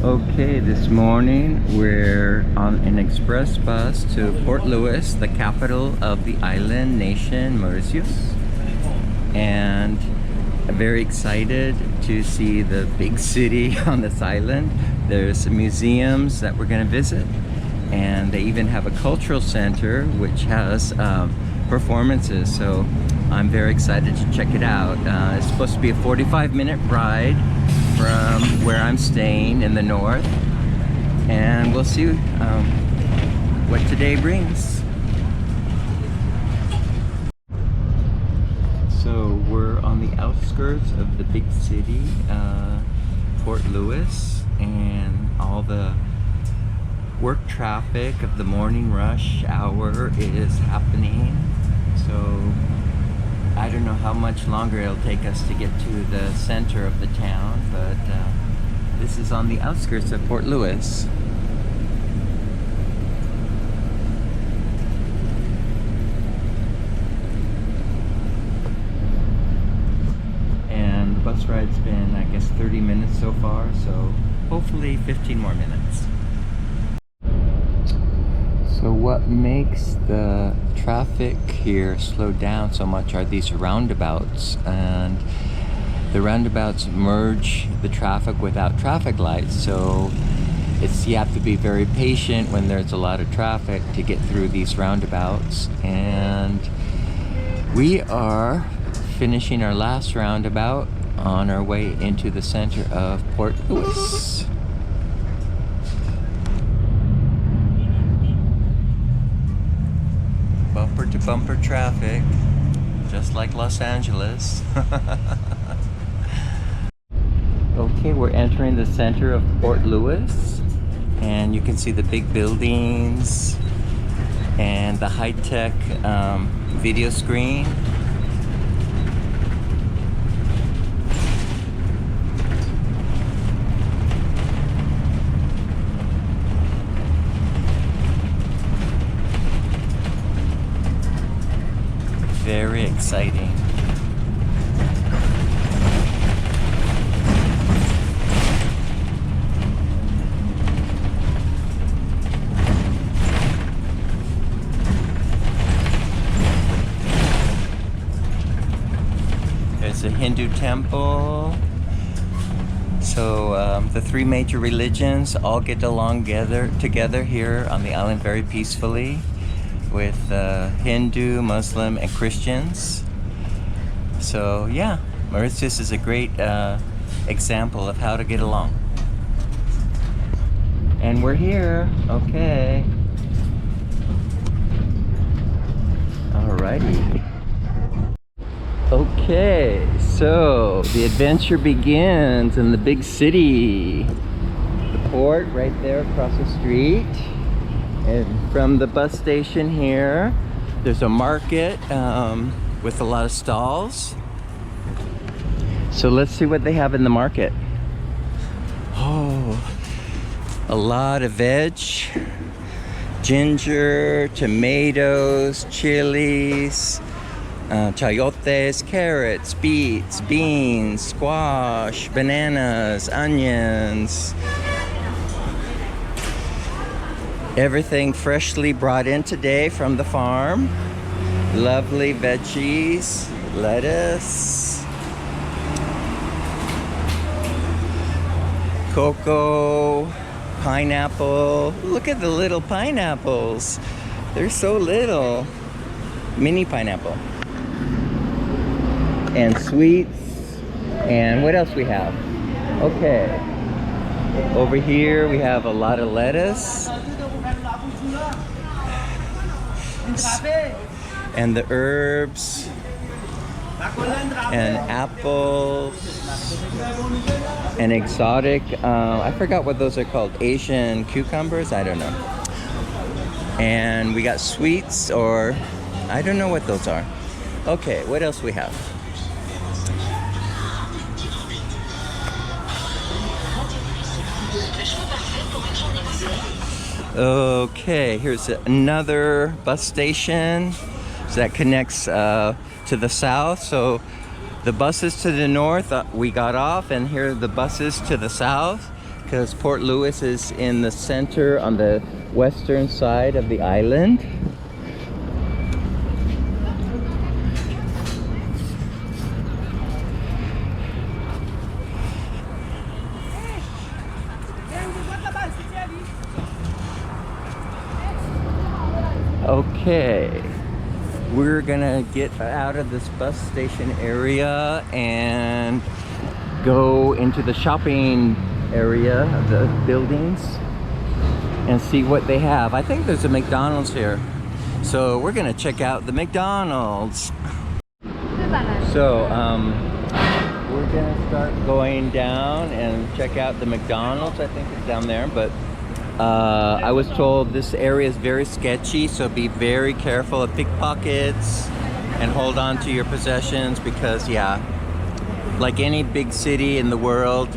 Okay, this morning we're on an express bus to Port Louis, the capital of the island nation, Mauritius. And I'm very excited to see the big city on this island. There's some museums that we're going to visit, and they even have a cultural center which has performances. So I'm very excited to check it out. It's supposed to be a 45-minute ride from where I'm staying in the north, and we'll see what today brings. So we're on the outskirts of the big city, Port Louis, and all the work traffic of the morning rush hour is happening. So I don't know how much longer it'll take us to get to the center of the town, but this is on the outskirts of Port Louis. And the bus ride's been, I guess, 30 minutes so far, so hopefully 15 more minutes. So what makes the traffic here slow down so much are these roundabouts, and the roundabouts merge the traffic without traffic lights, so you have to be very patient when there's a lot of traffic to get through these roundabouts. And we are finishing our last roundabout on our way into the center of Port Louis. Bumper to bumper traffic, just like Los Angeles. Okay, we're entering the center of Port Louis, and you can see the big buildings and the high-tech video screen. Very exciting. There's a Hindu temple. So the three major religions all get along together here on the island very peacefully, with Hindu, Muslim, and Christians. So yeah, Mauritius is a great example of how to get along. And we're here. Okay. Alrighty. Okay, so the adventure begins in the big city. The port right there across the street. And from the bus station here, there's a market with a lot of stalls. So let's see what they have in the market. Oh, a lot of veg, ginger, tomatoes, chilies, chayotes, carrots, beets, beans, squash, bananas, onions. Everything freshly brought in today from the farm. Lovely veggies, lettuce, cocoa, pineapple. Look at the little pineapples. They're so little. Mini pineapple. And sweets. And what else we have? Okay. Over here we have a lot of lettuce. And the herbs and apples and exotic, I forgot what those are called, Asian cucumbers, I don't know. And we got sweets, or I don't know what those are. Okay, what else we have? Okay, here's another bus station that connects to the south. So the buses to the north, we got off, and here are the buses to the south. because Port Louis is in the center on the western side of the island. Okay, we're gonna get out of this bus station area and go into the shopping area of the buildings and see what they have. I think there's a McDonald's here, so we're gonna check out the McDonald's. So we're gonna start going down and check out the McDonald's. I think it's down there, but I was told this area is very sketchy, so be very careful of pickpockets and hold on to your possessions, because yeah, like any big city in the world,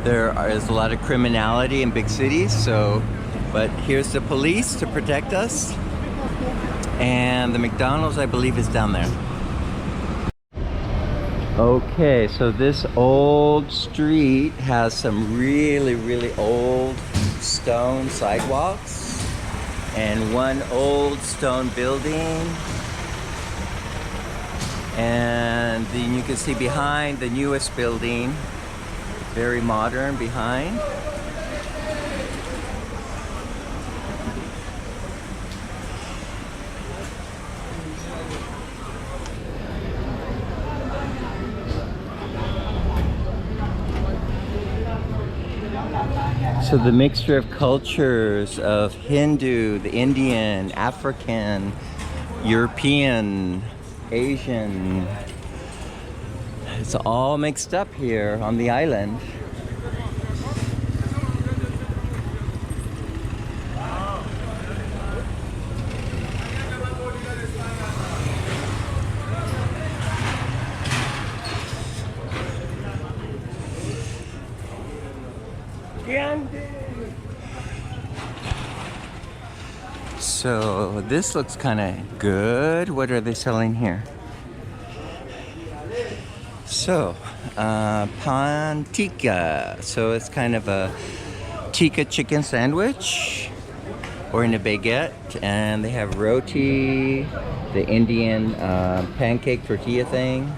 there is a lot of criminality in big cities. So, but here's the police to protect us, and the McDonald's, I believe, is down there. Okay, so this old street has some really old stone sidewalks and one old stone building, and then you can see behind the newest building, very modern behind. So the mixture of cultures of Hindu, the Indian, African, European, Asian, it's all mixed up here on the island. So this looks kind of good. What are they selling here? So pan tikka. So it's kind of a tikka chicken sandwich or in a baguette, and they have roti, the Indian pancake tortilla thing.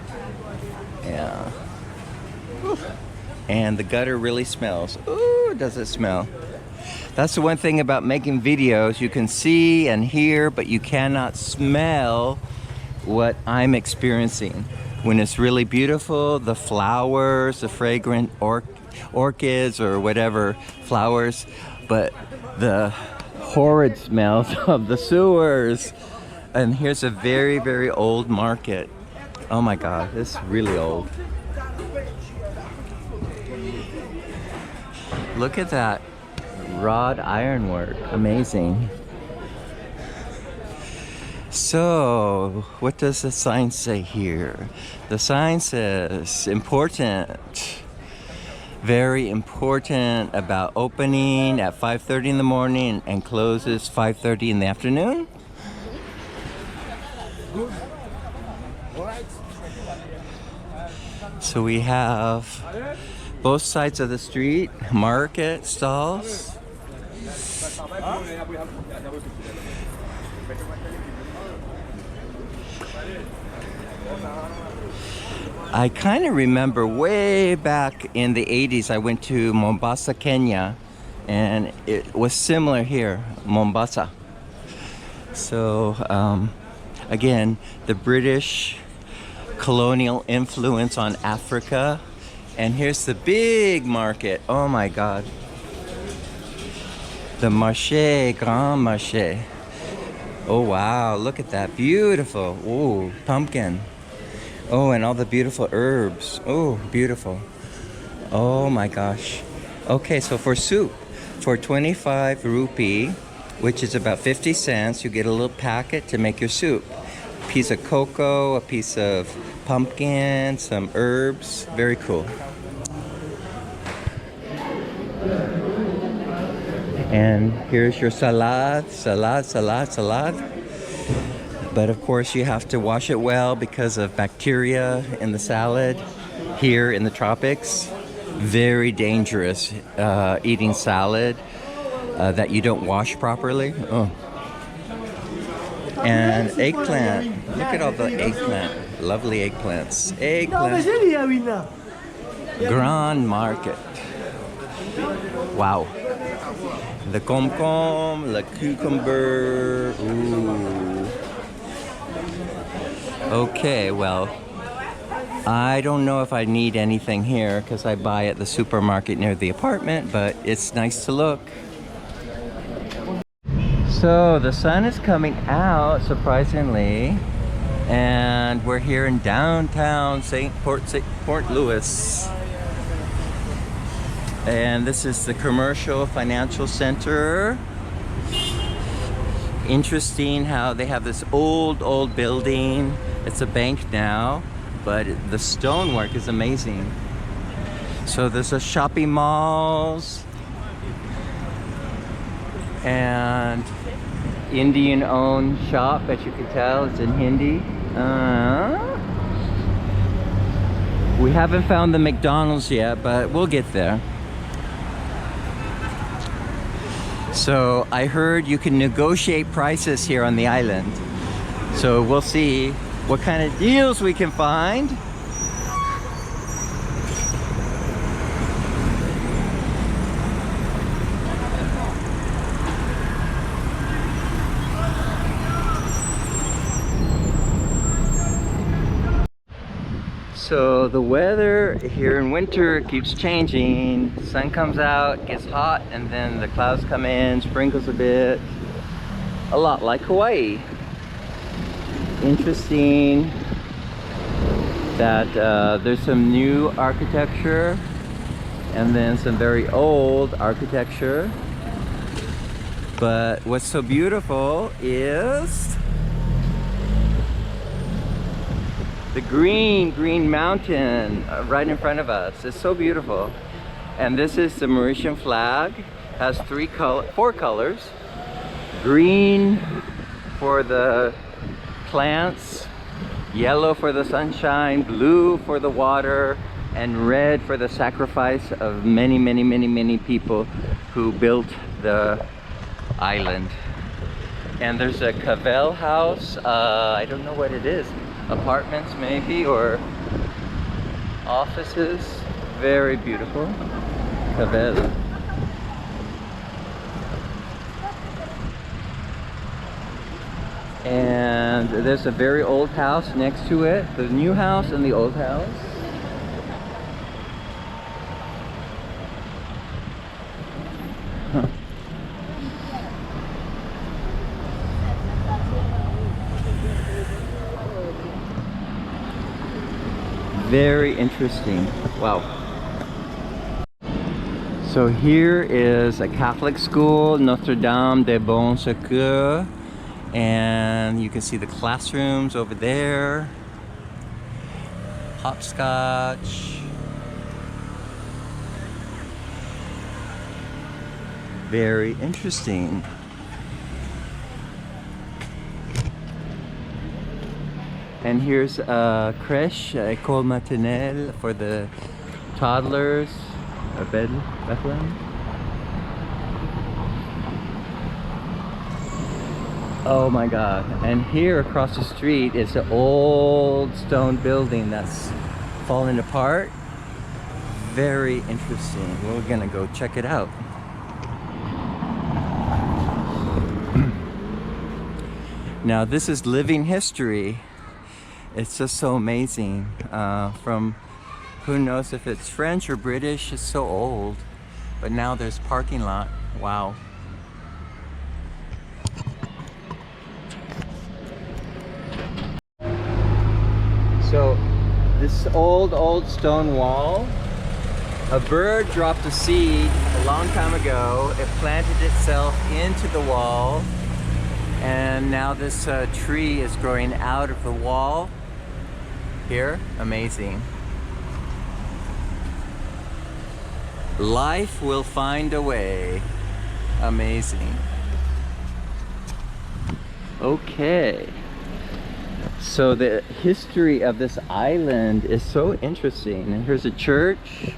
Yeah. And the gutter really smells. Ooh, does it smell? That's the one thing about making videos. You can see and hear, but you cannot smell what I'm experiencing. When it's really beautiful, the flowers, the fragrant orchids or whatever flowers, but the horrid smells of the sewers. And here's a very old market. Oh my God, this is really old. Look at that wrought ironwork, amazing. So, what does the sign say here? The sign says important, very important, about opening at 5:30 in the morning and closes 5:30 in the afternoon. So we have both sides of the street, market stalls. I kind of remember way back in the 80s, I went to Mombasa, Kenya, and it was similar here, Mombasa. So, again, the British colonial influence on Africa. And here's the big market. Oh my God. The marché, Grand Marché. Oh wow, look at that, beautiful. Ooh, pumpkin. Oh, and all the beautiful herbs. Oh, beautiful. Oh my gosh. Okay, so for soup, for 25 rupee, which is about 50 cents, you get a little packet to make your soup. A piece of cocoa, a piece of pumpkin, some herbs. Very cool. And here's your salad. But of course you have to wash it well because of bacteria in the salad here in the tropics. Very dangerous eating salad that you don't wash properly. Oh. And eggplant. Look at all the eggplant. Lovely eggplants. Eggplant. Grand Market. Wow. The concombre, the cucumber. Ooh. Okay, well, I don't know if I need anything here because I buy at the supermarket near the apartment, but it's nice to look. So the sun is coming out, surprisingly, and we're here in downtown Port Louis. And this is the commercial financial center. Interesting how they have this old building. It's a bank now, but the stonework is amazing. So there's a shopping malls and Indian owned shop, as you can tell. It's in Hindi. We haven't found the McDonald's yet, but we'll get there. So I heard you can negotiate prices here on the island. So we'll see what kind of deals we can find. So the weather here in winter keeps changing. Sun comes out, gets hot, and then the clouds come in, sprinkles a bit. A lot like Hawaii. Interesting that there's some new architecture and then some very old architecture. But what's so beautiful is the green mountain right in front of us. It's so beautiful. And this is the Mauritian flag. Has four colors. Green for the plants, yellow for the sunshine, blue for the water, and red for the sacrifice of many people who built the island. And there's a Cavel house. I don't know what it is. Apartments maybe, or offices. Very beautiful. Cavel. And there's a very old house next to it. The new house and the old house. Huh. Very interesting. Wow. So here is a Catholic school, Notre Dame de Bon Secours, and you can see the classrooms over there. Hopscotch. Very interesting. And here's a crèche, école maternelle for the toddlers, a Bethlehem. Oh my God. And here across the street is an old stone building that's fallen apart. Very interesting. We're gonna go check it out. Now this is living history. It's just so amazing. From who knows if it's French or British, it's so old. But now there's parking lot. Wow. So this old stone wall, a bird dropped a seed a long time ago. It planted itself into the wall, and now this tree is growing out of the wall. Here, amazing. Life will find a way. Amazing. Okay. So the history of this island is so interesting. And here's a church.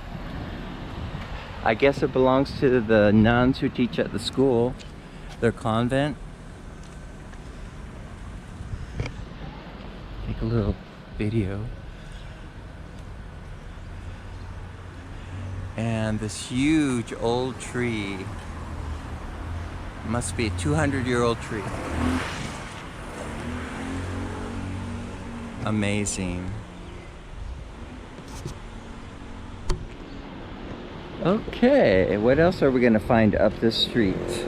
I guess it belongs to the nuns who teach at the school, their convent. Take a little video. And this huge old tree, must be a 200-year-old tree. Amazing. Okay, what else are we gonna find up this street?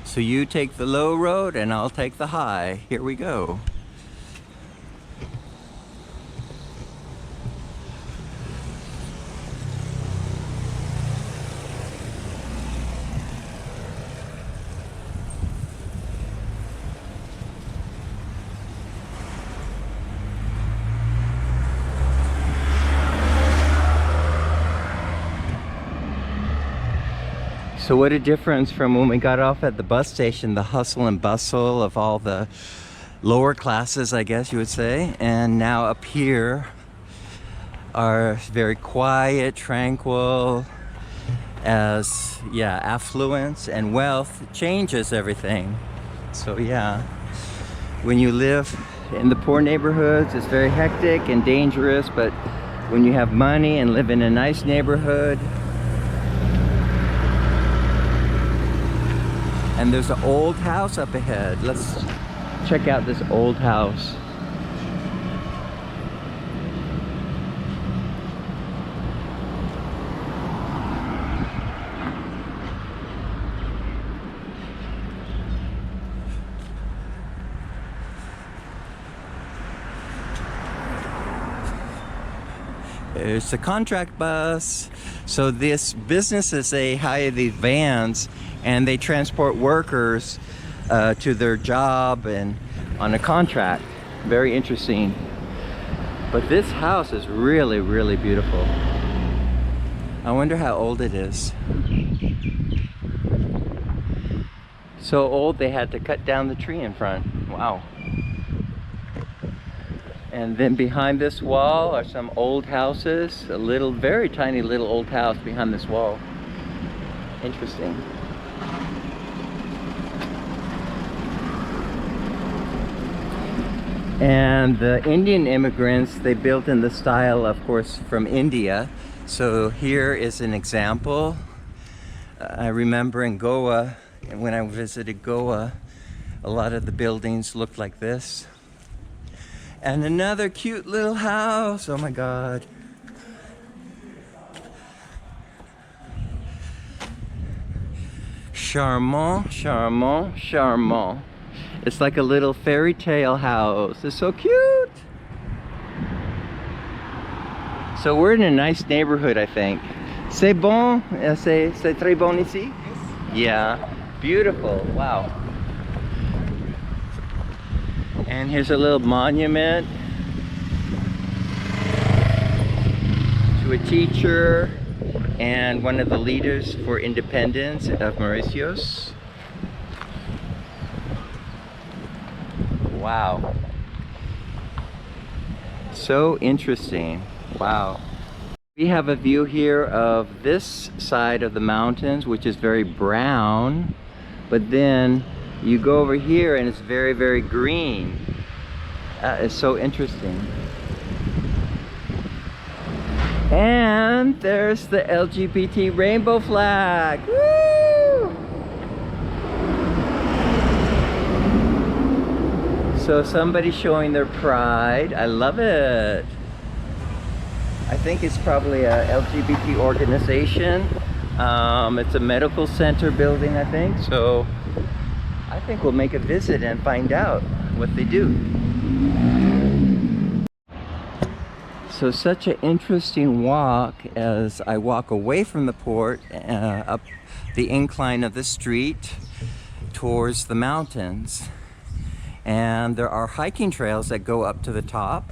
So you take the low road and I'll take the high. Here we go. So what a difference from when we got off at the bus station, the hustle and bustle of all the lower classes, I guess you would say, and now up here are very quiet, tranquil, as affluence and wealth changes everything. So yeah, when you live in the poor neighborhoods, it's very hectic and dangerous, but when you have money and live in a nice neighborhood. And there's an old house up ahead. Let's check out this old house. There's a contract bus. So this businesses, they hire these vans and they transport workers to their job and on a contract. Very interesting. But this house is really, really beautiful. I wonder how old it is. So old they had to cut down the tree in front. Wow. And then behind this wall are some old houses. A little, very tiny little old house behind this wall. Interesting. And the Indian immigrants, they built in the style, of course, from India. So here is an example. I remember in Goa, when I visited Goa, a lot of the buildings looked like this. And another cute little house. Oh my God. Charmant, charmant, charmant. It's like a little fairy tale house. It's so cute. So we're in a nice neighborhood, I think. C'est bon? C'est très bon ici? Yes. Yeah. Beautiful. Wow. And here's a little monument to a teacher and one of the leaders for independence of Mauritius. Wow. So interesting. Wow. We have a view here of this side of the mountains, which is very brown, but then you go over here and it's very, very green. It's so interesting. And there's the LGBT rainbow flag. Woo! So somebody's showing their pride. I love it. I think it's probably a LGBT organization. It's a medical center building, I think. So I think we'll make a visit and find out what they do. So such an interesting walk as I walk away from the port up the incline of the street towards the mountains. And there are hiking trails that go up to the top.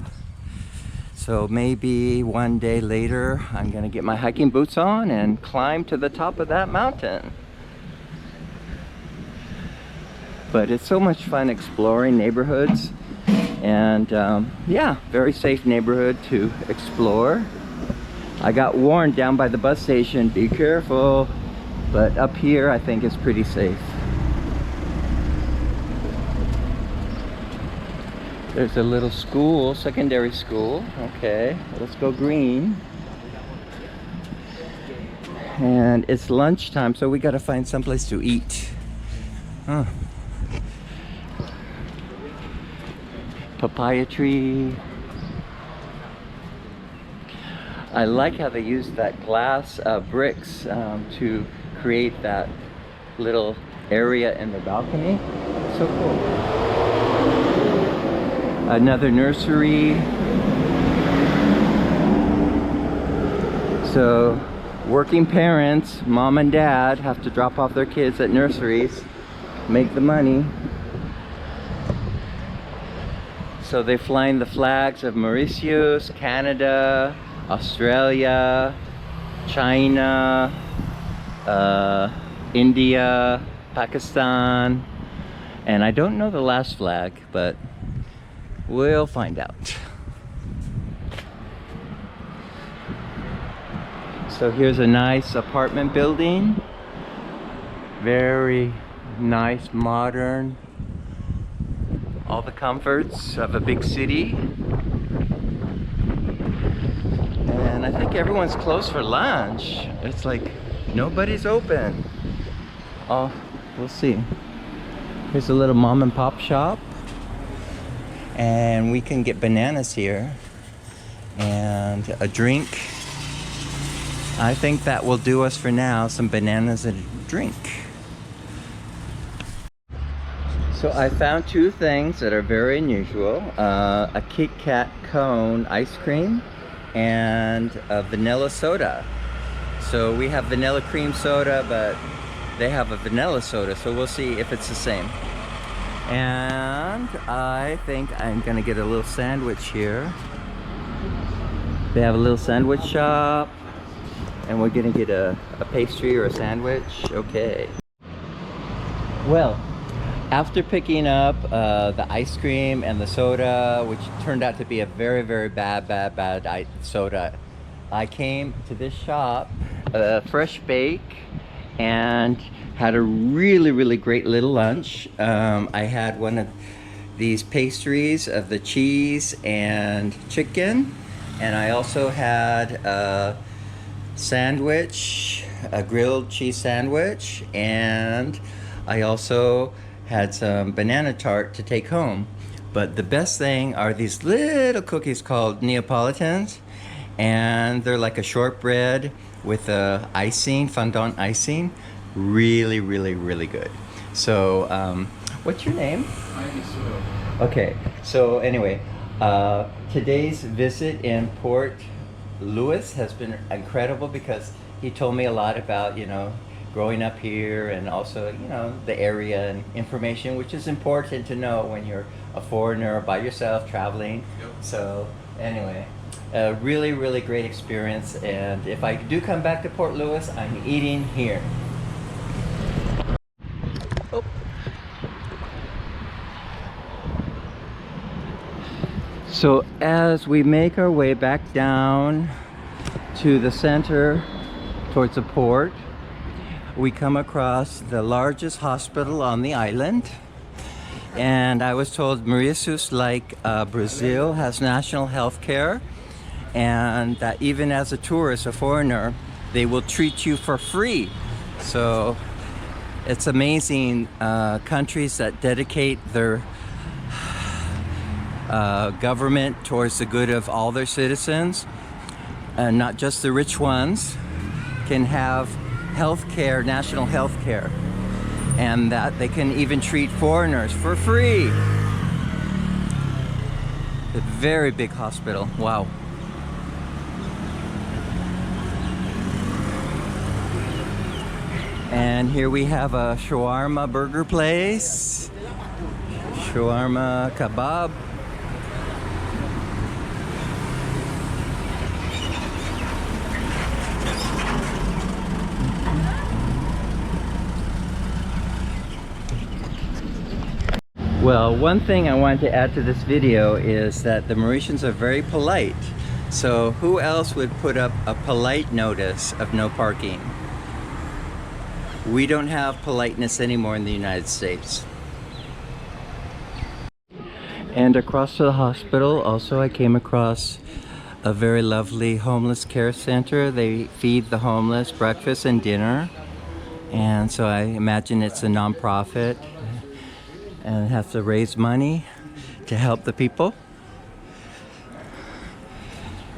So maybe one day later I'm gonna get my hiking boots on and climb to the top of that mountain. But it's so much fun exploring neighborhoods, and yeah, very safe neighborhood to explore. I got warned down by the bus station, be careful, but up here I think it's pretty safe. There's a little school, secondary school. Okay, let's go green. And it's lunchtime, so we gotta find someplace to eat. Huh. Papaya tree. I like how they use that glass bricks to create that little area in the balcony. So cool. Another nursery. So working parents, mom and dad, have to drop off their kids at nurseries, make the money. So they're flying the flags of Mauritius, Canada, Australia, China, India, Pakistan, and I don't know the last flag, but we'll find out. So here's a nice apartment building. Very nice, modern. All the comforts of a big city. And I think everyone's closed for lunch. It's like nobody's open. Oh, we'll see. Here's a little mom and pop shop. And we can get bananas here. And a drink. I think that will do us for now. Some bananas and a drink. So I found two things that are very unusual. A Kit Kat cone ice cream and a vanilla soda. So we have vanilla cream soda, but they have a vanilla soda. So we'll see if it's the same. And I think I'm gonna get a little sandwich here. They have a little sandwich shop. And we're gonna get a pastry or a sandwich. Okay. Well, after picking up the ice cream and the soda, which turned out to be a very, very bad soda, I came to this shop, Fresh Bake, and had a really, really great little lunch. I had one of these pastries of the cheese and chicken, and I also had a sandwich, a grilled cheese sandwich, and I also had some banana tart to take home. But the best thing are these little cookies called Neapolitans, and they're like a shortbread with a icing, fondant icing. Really, really, really good. So what's your name? Okay, so anyway, today's visit in Port Louis has been incredible because he told me a lot about, you know, growing up here and also, you know, the area and information, which is important to know when you're a foreigner by yourself traveling. Yep. So anyway, a really, really great experience. And if I do come back to Port Louis, I'm eating here. Oh. So as we make our way back down to the center towards the port, we come across the largest hospital on the island. And I was told Mauritius, like Brazil, has national health care, and that even as a tourist, a foreigner, they will treat you for free. So it's amazing, countries that dedicate their government towards the good of all their citizens, and not just the rich ones, can have health care, national health care, and that they can even treat foreigners for free. A very big hospital. Wow. And here we have a shawarma burger place. Shawarma kebab. Well, one thing I wanted to add to this video is that the Mauritians are very polite. So who else would put up a polite notice of no parking? We don't have politeness anymore in the United States. And across to the hospital, also I came across a very lovely homeless care center. They feed the homeless breakfast and dinner. And so I imagine it's a non-profit and has to raise money to help the people.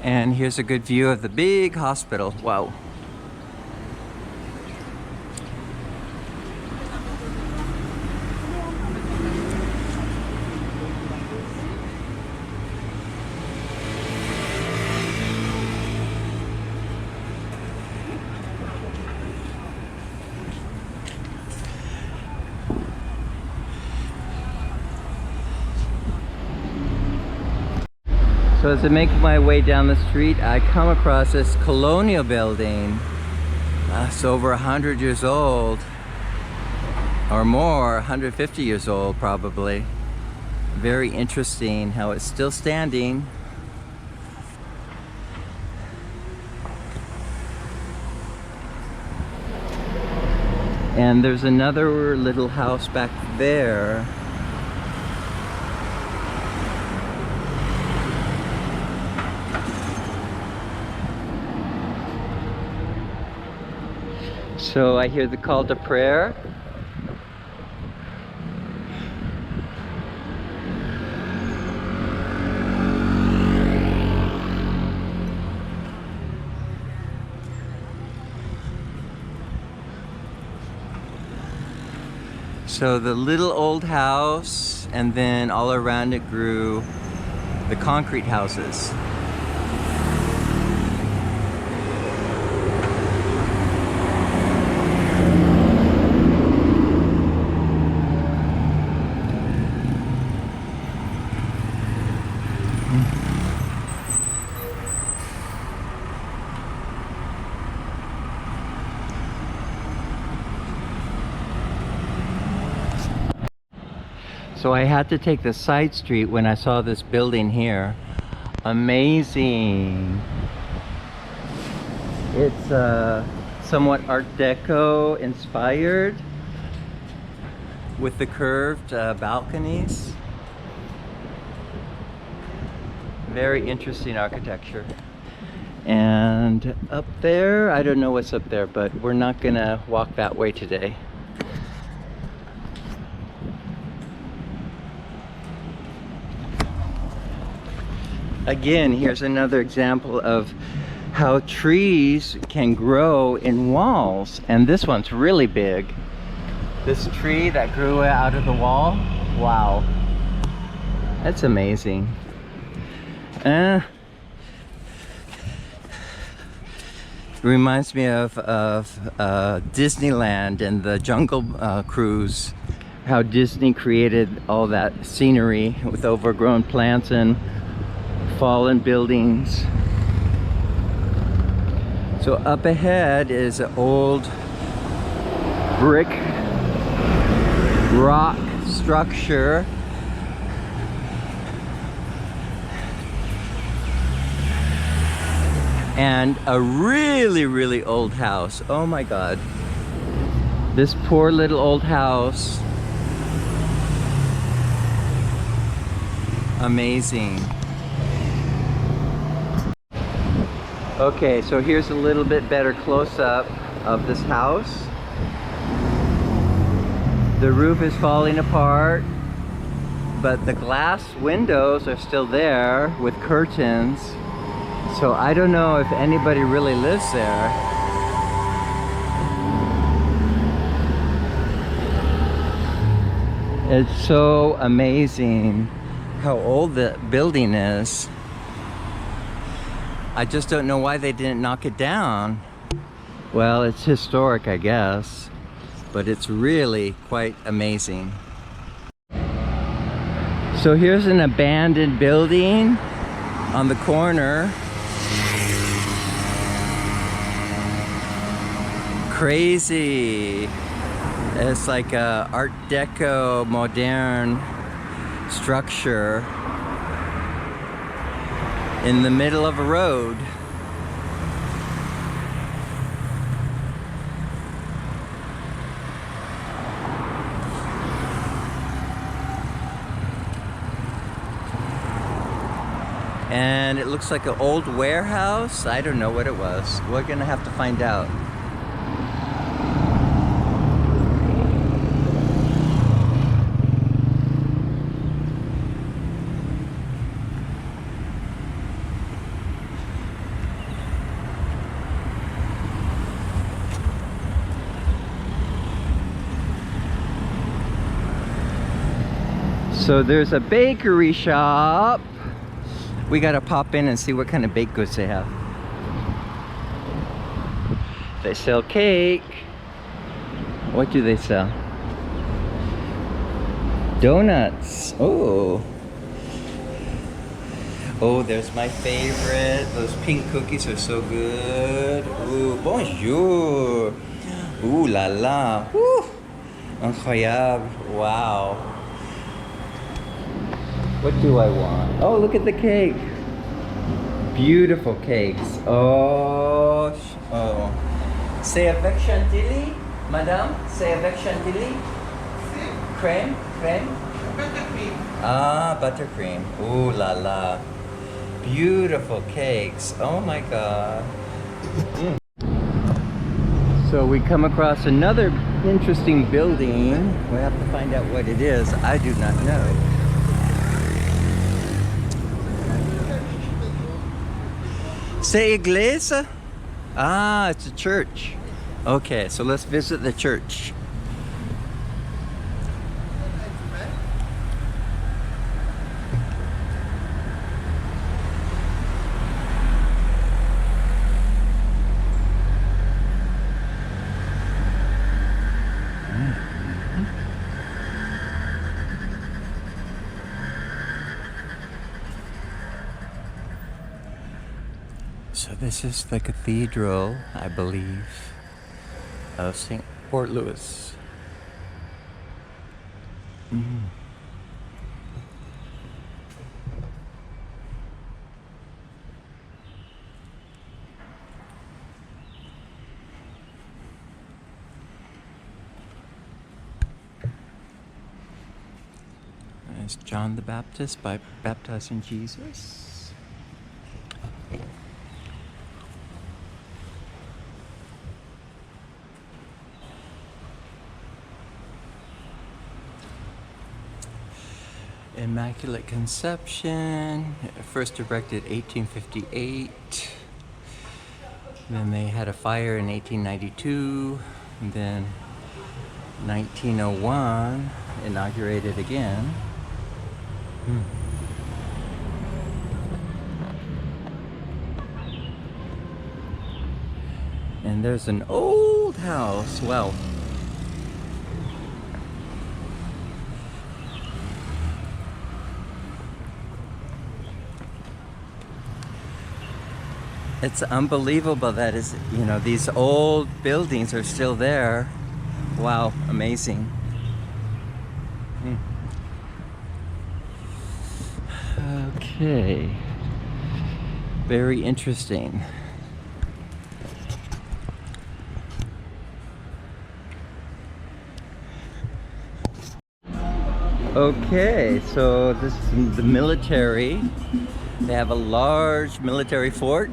And here's a good view of the big hospital. Wow. So as I make my way down the street, I come across this colonial building. It's over 100 years old, or more, 150 years old probably. Very interesting how it's still standing. And there's another little house back there. So I hear the call to prayer. So the little old house, and then all around it grew the concrete houses. So I had to take the side street when I saw this building here. Amazing. It's somewhat Art Deco inspired with the curved balconies. Very interesting architecture. And up there, I don't know what's up there, but we're not gonna walk that way today. Again, here's another example of how trees can grow in walls. And this one's really big. This tree that grew out of the wall, wow. That's amazing. Reminds me of Disneyland and the Jungle Cruise. How Disney created all that scenery with overgrown plants and fallen buildings. So up ahead is an old brick rock structure. And a really, really old house. Oh my God. This poor little old house. Amazing. Okay, so here's a little bit better close-up of this house. The roof is falling apart, but the glass windows are still there with curtains. So I don't know if anybody really lives there. It's so amazing how old the building is. I just don't know why they didn't knock it down. Well, it's historic, I guess, but it's really quite amazing. So here's an abandoned building on the corner. Crazy. It's like a Art Deco modern structure in the middle of a road. And it looks like an old warehouse. I don't know what it was. We're gonna have to find out. So there's a bakery shop. We gotta pop in and see what kind of baked goods they have. They sell cake. What do they sell? Donuts. Oh. Oh, there's my favorite. Those pink cookies are so good. Ooh, bonjour. Ooh la la. Woo. Incroyable. Wow. What do I want? Oh, look at the cake. Beautiful cakes. Oh, oh. C'est avec chantilly, madame? C'est avec chantilly? Crème? Crème? Buttercream. Ah, buttercream. Ooh la la. Beautiful cakes. Oh my God. So we come across another interesting building. We have to find out what it is. I do not know. C'est iglesia? Ah, it's a church. Okay, so let's visit the church. So this is the cathedral, I believe, of St. Port Louis. There's John the Baptist by baptizing Jesus. Immaculate Conception, first erected 1858. Then they had a fire in 1892. And then 1901, inaugurated again. And there's an old house. Wow. It's unbelievable that is, you know, these old buildings are still there. Wow, amazing. Okay. Very interesting. Okay, so this is the military. They have a large military fort.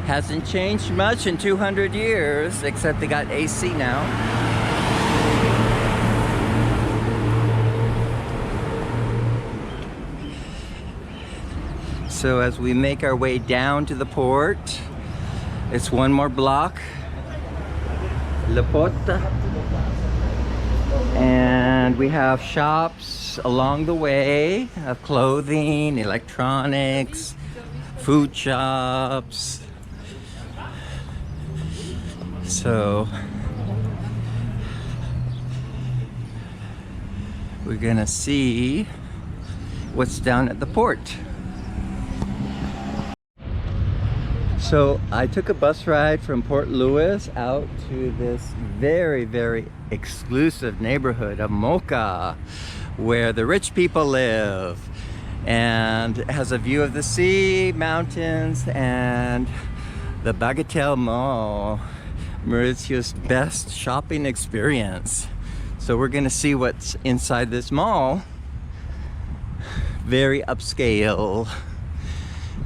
Hasn't changed much in 200 years, except they got AC now. So as we make our way down to the port, it's one more block. Le Porte. And we have shops along the way of clothing, electronics, food shops. So we're gonna see what's down at the port. So I took a bus ride from Port Louis out to this very, very exclusive neighborhood of Moka, where the rich people live, and it has a view of the sea, mountains, and the Bagatelle Mall, Mauritius' best shopping experience. So we're gonna see what's inside this mall. Very upscale,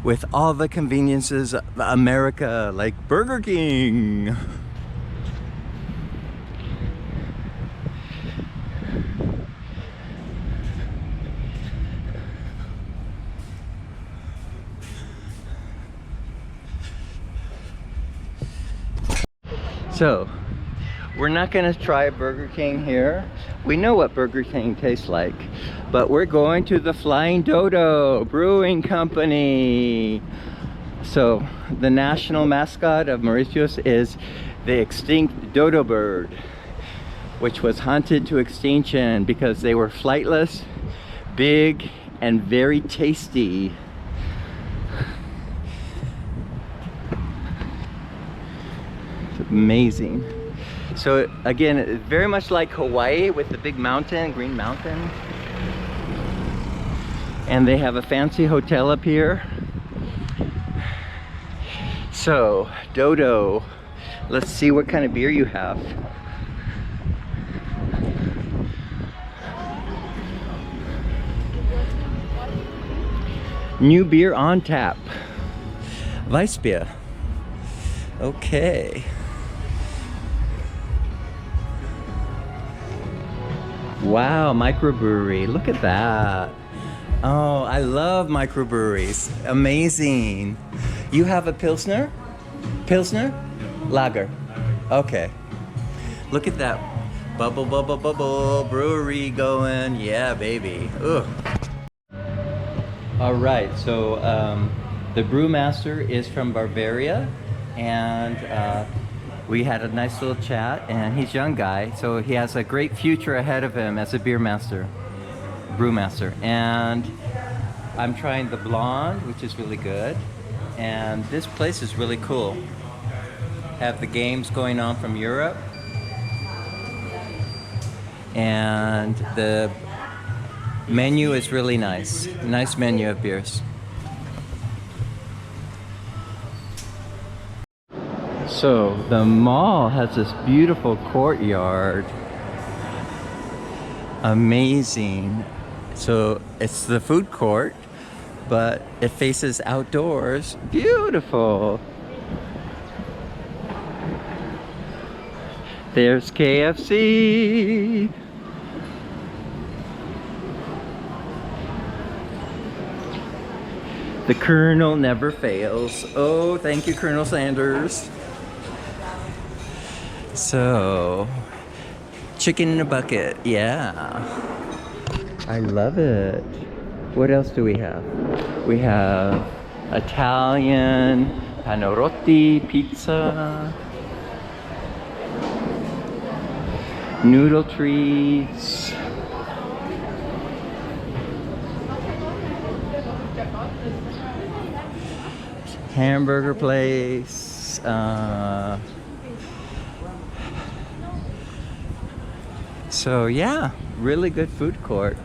with all the conveniences of America, like Burger King. So, we're not gonna try Burger King here. We know what Burger King tastes like, but we're going to the Flying Dodo Brewing Company. So, the national mascot of Mauritius is the extinct dodo bird, which was hunted to extinction because they were flightless, big, and very tasty. It's amazing. So again, very much like Hawaii with the big mountain, Green Mountain. And they have a fancy hotel up here. So, Dodo, let's see what kind of beer you have. New beer on tap. Weissbier. Okay. Wow, microbrewery. Look at that. Oh, I love microbreweries. Amazing. You have a Pilsner? Pilsner? Lager. Okay. Look at that. Bubble, bubble, bubble. Brewery going. Yeah, baby. Ugh. All right, so the brewmaster is from Bavaria, and we had a nice little chat, and he's a young guy, so he has a great future ahead of him as a brewmaster. And I'm trying the blonde, which is really good. And this place is really cool. Have the games going on from Europe. And the menu is really nice. Nice menu of beers. So the mall has this beautiful courtyard. Amazing. So it's the food court, but it faces outdoors. Beautiful. There's KFC. The Colonel never fails. Oh, thank you, Colonel Sanders. So, chicken in a bucket, yeah. I love it. What else do we have? We have Italian, panerotti, pizza, noodle treats, hamburger place, so yeah, really good food court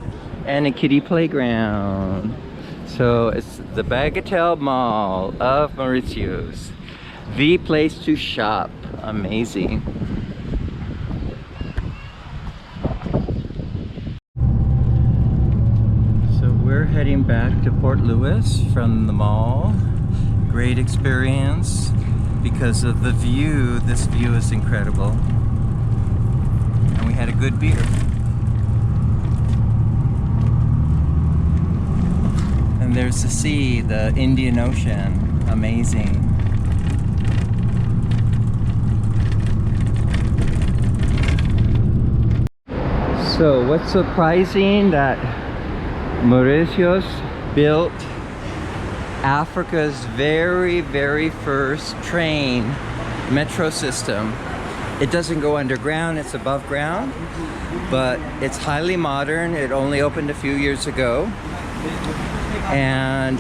and a kiddie playground. So it's the Bagatelle Mall of Mauritius, the place to shop. Amazing. So we're heading back to Port Louis from the mall. Great experience because of the view. This view is incredible. And we had a good beer. And there's the sea, the Indian Ocean. Amazing. So what's surprising that Mauritius built Africa's very, very first train metro system. It doesn't go underground, it's above ground, but it's highly modern. It only opened a few years ago. And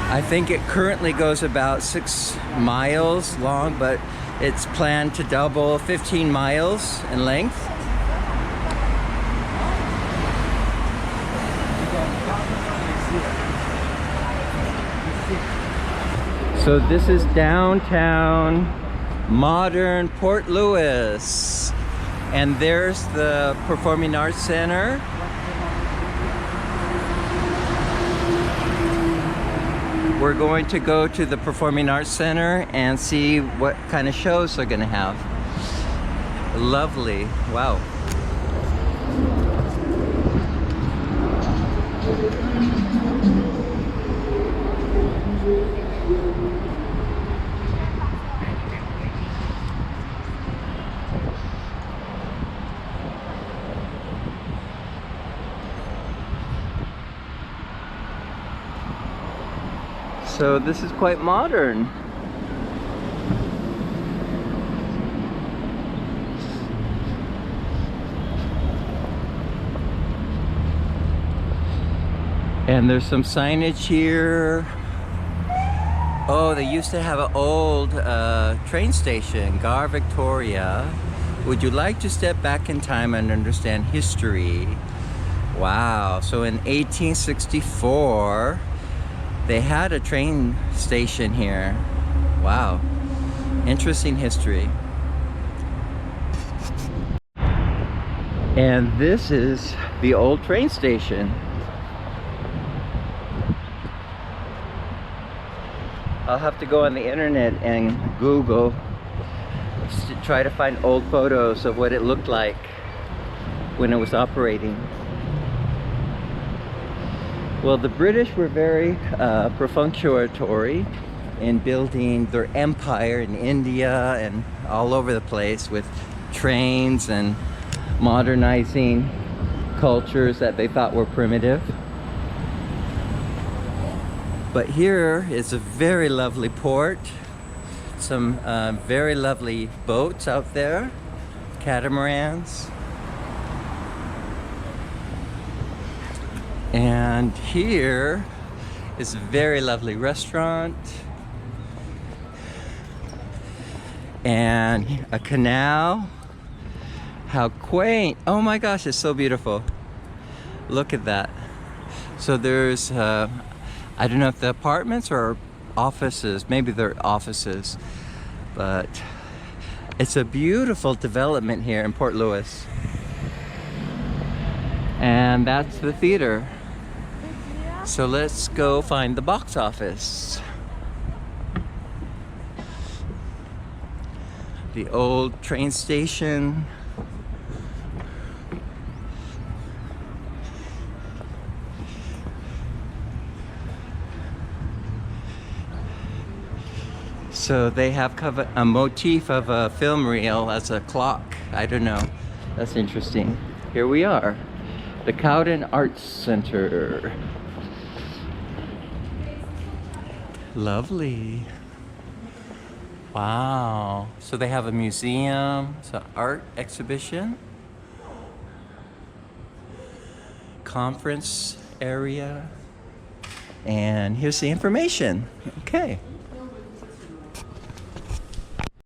I think it currently goes about 6 miles long, but it's planned to double 15 miles in length. So this is downtown modern Port Louis, and there's the Performing Arts Center. We're going to go to the Performing Arts Center and see what kind of shows they're going to have. Lovely. Wow. So this is quite modern. And there's some signage here. Oh, they used to have an old train station, Gare Victoria. Would you like to step back in time and understand history? Wow, so in 1864, they had a train station here. Wow, interesting history. And this is the old train station. I'll have to go on the internet and Google to try to find old photos of what it looked like when it was operating. Well, the British were very perfunctory in building their empire in India and all over the place with trains and modernizing cultures that they thought were primitive. But here is a very lovely port, some very lovely boats out there, catamarans. And here is a very lovely restaurant and a canal. How quaint. Oh my gosh, it's so beautiful. Look at that. So there's I don't know if the apartments or offices, maybe they're offices, but it's a beautiful development here in Port Louis. And that's the theater. So let's go find the box office. The old train station. So they have a motif of a film reel as a clock. I don't know. That's interesting. Here we are. The Cowden Arts Center. Lovely. Wow. So they have a museum, it's an art exhibition, conference area, and here's the information. Okay.